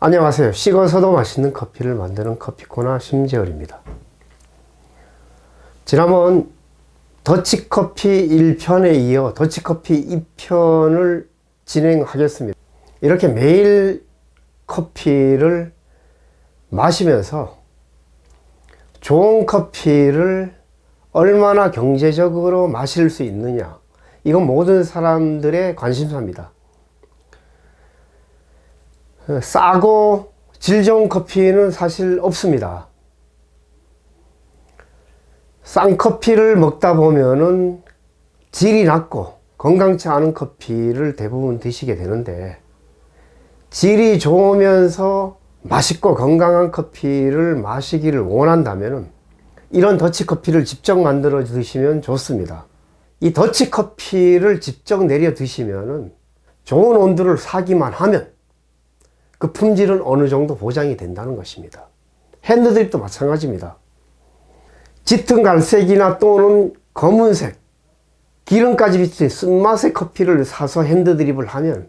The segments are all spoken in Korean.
안녕하세요. 식어서도 맛있는 커피를 만드는 커피코너 심재열입니다. 지난번 더치커피 1편에 이어 더치커피 2편을 진행하겠습니다. 이렇게 매일 커피를 마시면서 좋은 커피를 얼마나 경제적으로 마실 수 있느냐, 이건 모든 사람들의 관심사입니다. 싸고 질 좋은 커피는 사실 없습니다. 싼 커피를 먹다 보면은 질이 낮고 건강치 않은 커피를 대부분 드시게 되는데, 질이 좋으면서 맛있고 건강한 커피를 마시기를 원한다면은 이런 더치커피를 직접 만들어 드시면 좋습니다. 이 더치커피를 직접 내려 드시면은 좋은 온도를 사기만 하면 그 품질은 어느 정도 보장이 된다는 것입니다. 핸드드립도 마찬가지입니다. 짙은 갈색이나 또는 검은색, 기름까지 비친 쓴맛의 커피를 사서 핸드드립을 하면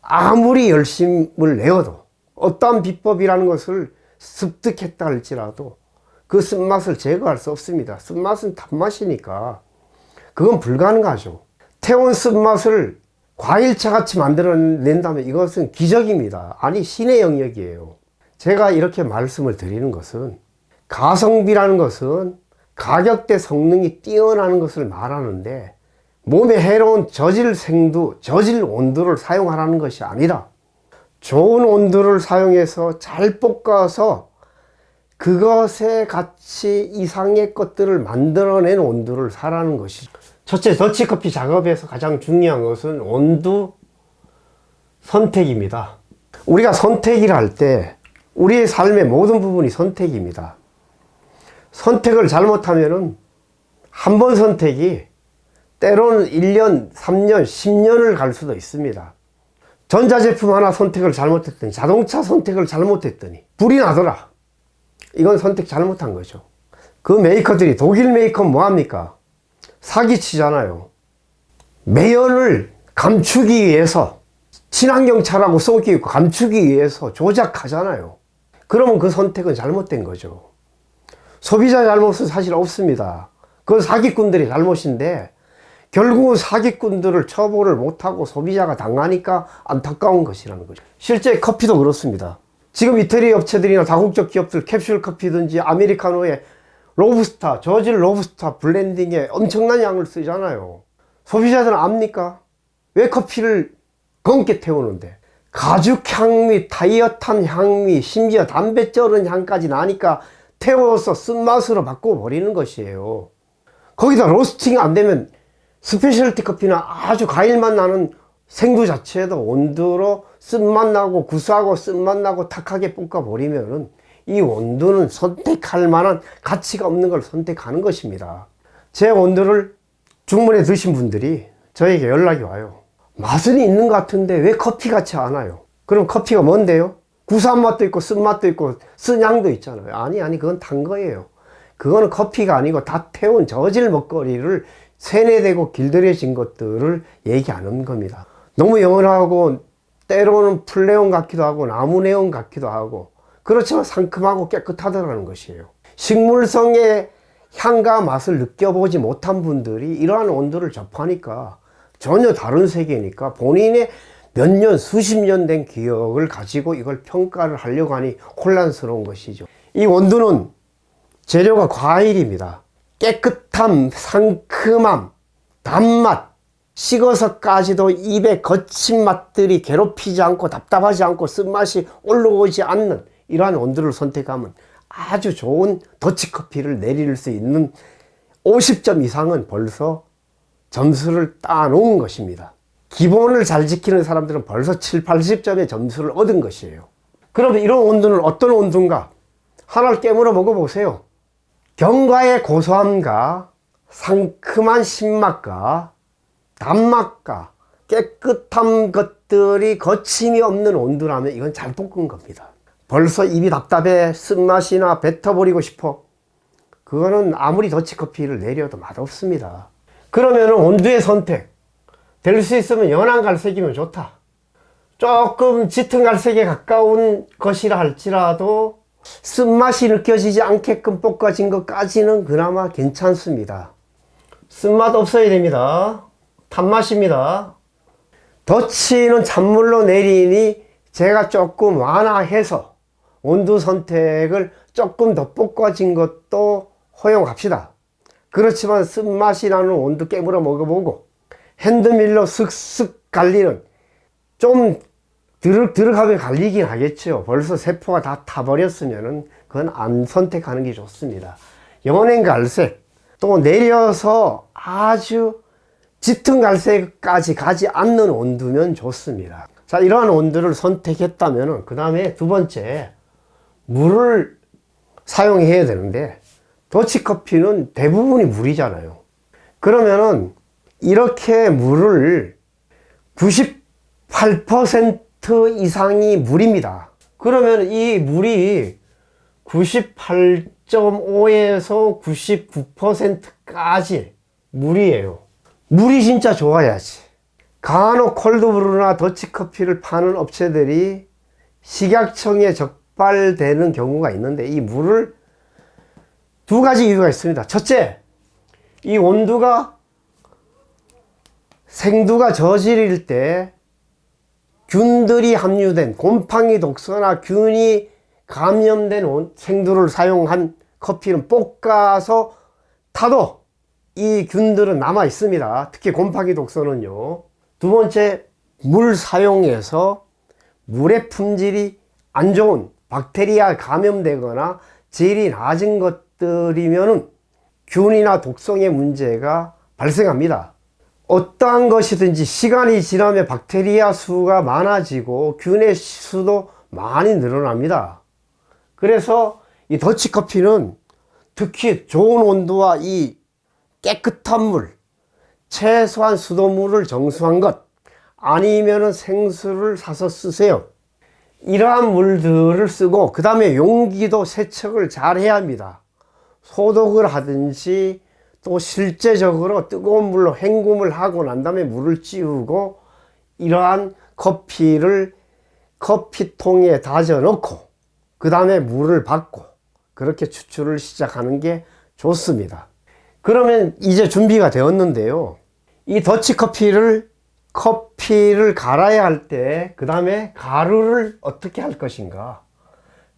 아무리 열심을 내어도 어떠한 비법이라는 것을 습득했다 할지라도 그 쓴맛을 제거할 수 없습니다. 쓴맛은 단맛이니까 그건 불가능하죠. 태운 쓴맛을 과일차 같이 만들어낸다면 이것은 기적입니다. 아니, 신의 영역이에요. 제가 이렇게 말씀을 드리는 것은, 가성비라는 것은 가격대 성능이 뛰어나는 것을 말하는데 몸에 해로운 저질 생두, 저질 온도를 사용하라는 것이 아니라 좋은 온도를 사용해서 잘 볶아서 그것의 가치 이상의 것들을 만들어낸 온도를 사라는 것이죠. 첫째, 더치커피 작업에서 가장 중요한 것은 온도 선택입니다. 우리가 선택을 할 때 우리의 삶의 모든 부분이 선택입니다. 선택을 잘못하면은 한 번 선택이 때로는 1년, 3년, 10년을 갈 수도 있습니다. 전자제품 하나 선택을 잘못했더니, 자동차 선택을 잘못했더니 불이 나더라. 이건 선택 잘못한 거죠. 그 메이커들이, 독일 메이커는 뭐합니까? 사기치잖아요. 매연을 감추기 위해서, 친환경차라고 쏘기 감추기 위해서 조작하잖아요. 그러면 그 선택은 잘못된 거죠. 소비자 잘못은 사실 없습니다. 그건 사기꾼들의 잘못인데 결국은 사기꾼들을 처벌을 못하고 소비자가 당하니까 안타까운 것이라는 거죠. 실제 커피도 그렇습니다. 지금 이태리 업체들이나 다국적 기업들, 캡슐 커피든지 아메리카노에 로부스타, 저질 로부스타 블렌딩에 엄청난 양을 쓰잖아요. 소비자들은 압니까? 왜 커피를 검게 태우는데? 가죽 향미, 다이어트한 향미, 심지어 담배 쩔은 향까지 나니까 태워서 쓴맛으로 바꿔버리는 것이에요. 거기다 로스팅이 안 되면 스페셜티 커피나 아주 과일맛 나는 생두 자체도 온도로 쓴맛 나고 구수하고 쓴맛 나고 탁하게 볶아버리면은 이 온도는 선택할 만한 가치가 없는 걸 선택하는 것입니다. 제 온도를 주문해 드신 분들이 저에게 연락이 와요. 맛은 있는 것 같은데 왜 커피 같지 않아요? 그럼 커피가 뭔데요? 구수한 맛도 있고 쓴맛도 있고 쓴 향도 있잖아요. 아니, 그건 단 거예요. 그거는 커피가 아니고 다 태운 저질 먹거리를 세뇌되고 길들여진 것들을 얘기하는 겁니다. 너무 연하고 때로는 풀네온 같기도 하고 나무네온 같기도 하고, 그렇지만 상큼하고 깨끗하다는 것이에요. 식물성의 향과 맛을 느껴보지 못한 분들이 이러한 온도를 접하니까 전혀 다른 세계니까 본인의 몇 년, 수십 년 된 기억을 가지고 이걸 평가를 하려고 하니 혼란스러운 것이죠. 이 온도는 재료가 과일입니다. 깨끗함, 상큼함, 단맛, 식어서까지도 입에 거친 맛들이 괴롭히지 않고 답답하지 않고 쓴맛이 올라오지 않는 이러한 온도를 선택하면 아주 좋은 더치커피를 내릴 수 있는 50점 이상은 벌써 점수를 따놓은 것입니다. 기본을 잘 지키는 사람들은 벌써 7, 80점의 점수를 얻은 것이에요. 그러면 이런 온도는 어떤 온도인가? 하나를 깨물어 먹어보세요. 견과의 고소함과 상큼한 신맛과 단맛과 깨끗한 것들이 거침이 없는 온도라면 이건 잘 볶은 겁니다. 벌써 입이 답답해 쓴맛이나 뱉어버리고 싶어. 그거는 아무리 더치커피를 내려도 맛없습니다. 그러면 온도의 선택, 될 수 있으면 연한 갈색이면 좋다. 조금 짙은 갈색에 가까운 것이라 할지라도 쓴맛이 느껴지지 않게끔 볶아진 것까지는 그나마 괜찮습니다. 쓴맛 없어야 됩니다. 탄맛입니다. 덧치는 찬물로 내리니 제가 조금 완화해서 온도 선택을 조금 더 볶아진 것도 허용합시다. 그렇지만 쓴맛이 나는 온도 깨물어 먹어보고 핸드밀로 슥슥 갈리는, 좀 드륵드륵하게 갈리긴 하겠죠. 벌써 세포가 다 타버렸으면은 그건 안 선택하는 게 좋습니다. 연한 갈색, 또 내려서 아주 짙은 갈색까지 가지 않는 온도면 좋습니다. 자, 이러한 온도를 선택했다면 그 다음에 두 번째, 물을 사용해야 되는데 더치커피는 대부분이 물이잖아요. 그러면은 이렇게 물을 98% 이상이 물입니다. 그러면 이 물이 98.5에서 99%까지 물이에요. 물이 진짜 좋아야지. 간혹 콜드브루나 더치커피를 파는 업체들이 식약청에 적발되는 경우가 있는데, 이 물을 두 가지 이유가 있습니다. 첫째, 이 온도가 생두가 저질일 때 균들이 함유된, 곰팡이 독소나 균이 감염된 생두를 사용한 커피는 볶아서 타도 이 균들은 남아 있습니다. 특히 곰팡이 독소는요. 두 번째, 물 사용에서 물의 품질이 안 좋은, 박테리아 감염되거나 질이 낮은 것들이면 균이나 독성의 문제가 발생합니다. 어떠한 것이든지 시간이 지나면 박테리아 수가 많아지고 균의 수도 많이 늘어납니다. 그래서 이 더치커피는 특히 좋은 온도와 이 깨끗한 물, 최소한 수돗물을 정수한 것, 아니면은 생수를 사서 쓰세요. 이러한 물들을 쓰고, 그 다음에 용기도 세척을 잘 해야 합니다. 소독을 하든지, 또 실제적으로 뜨거운 물로 헹굼을 하고 난 다음에 물을 찌우고, 이러한 커피를 커피통에 다져 넣고 그 다음에 물을 받고 그렇게 추출을 시작하는 게 좋습니다. 그러면 이제 준비가 되었는데요. 이 더치커피를 갈아야 할 때 그 다음에 가루를 어떻게 할 것인가.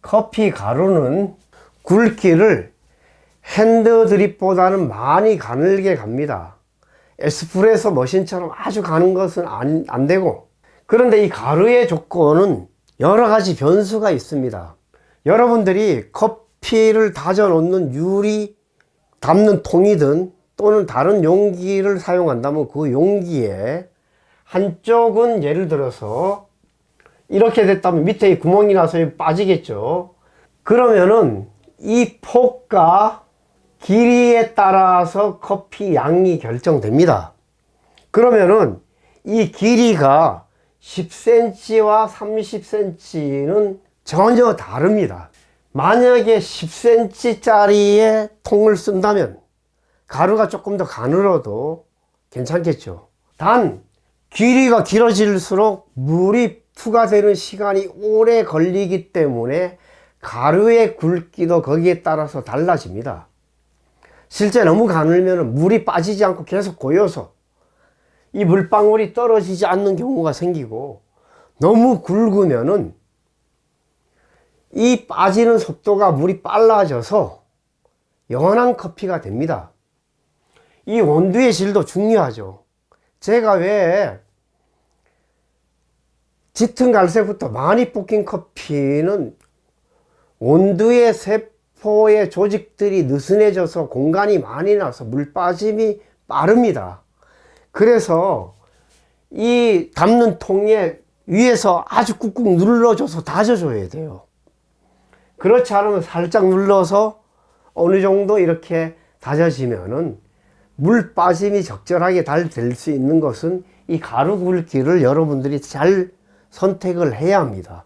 커피 가루는 굵기를 핸드 드립보다는 많이 가늘게 갑니다. 에스프레소 머신처럼 아주 가는 것은 안 되고, 그런데 이 가루의 조건은 여러 가지 변수가 있습니다. 여러분들이 커피를 다져 놓는 유리 담는 통이든 또는 다른 용기를 사용한다면 그 용기에 한쪽은 예를 들어서 이렇게 됐다면 밑에 이 구멍이 나서 빠지겠죠. 그러면은 이 폭과 길이에 따라서 커피 양이 결정됩니다. 그러면은 이 길이가 10cm와 30cm는 전혀 다릅니다. 만약에 10cm 짜리의 통을 쓴다면 가루가 조금 더 가늘어도 괜찮겠죠. 단 길이가 길어질수록 물이 투과되는 시간이 오래 걸리기 때문에 가루의 굵기도 거기에 따라서 달라집니다. 실제 너무 가늘면 물이 빠지지 않고 계속 고여서 이 물방울이 떨어지지 않는 경우가 생기고, 너무 굵으면은 이 빠지는 속도가 물이 빨라져서 연한 커피가 됩니다. 이 온도의 질도 중요하죠. 제가 왜 짙은 갈색부터 많이 볶인 커피는 온도의 세포의 조직들이 느슨해져서 공간이 많이 나서 물 빠짐이 빠릅니다. 그래서 이 담는 통에 위에서 아주 꾹꾹 눌러줘서 다져줘야 돼요. 그렇지 않으면 살짝 눌러서 어느 정도 이렇게 다져지면은 물 빠짐이 적절하게 잘 될 수 있는 것은 이 가루 굵기를 여러분들이 잘 선택을 해야 합니다.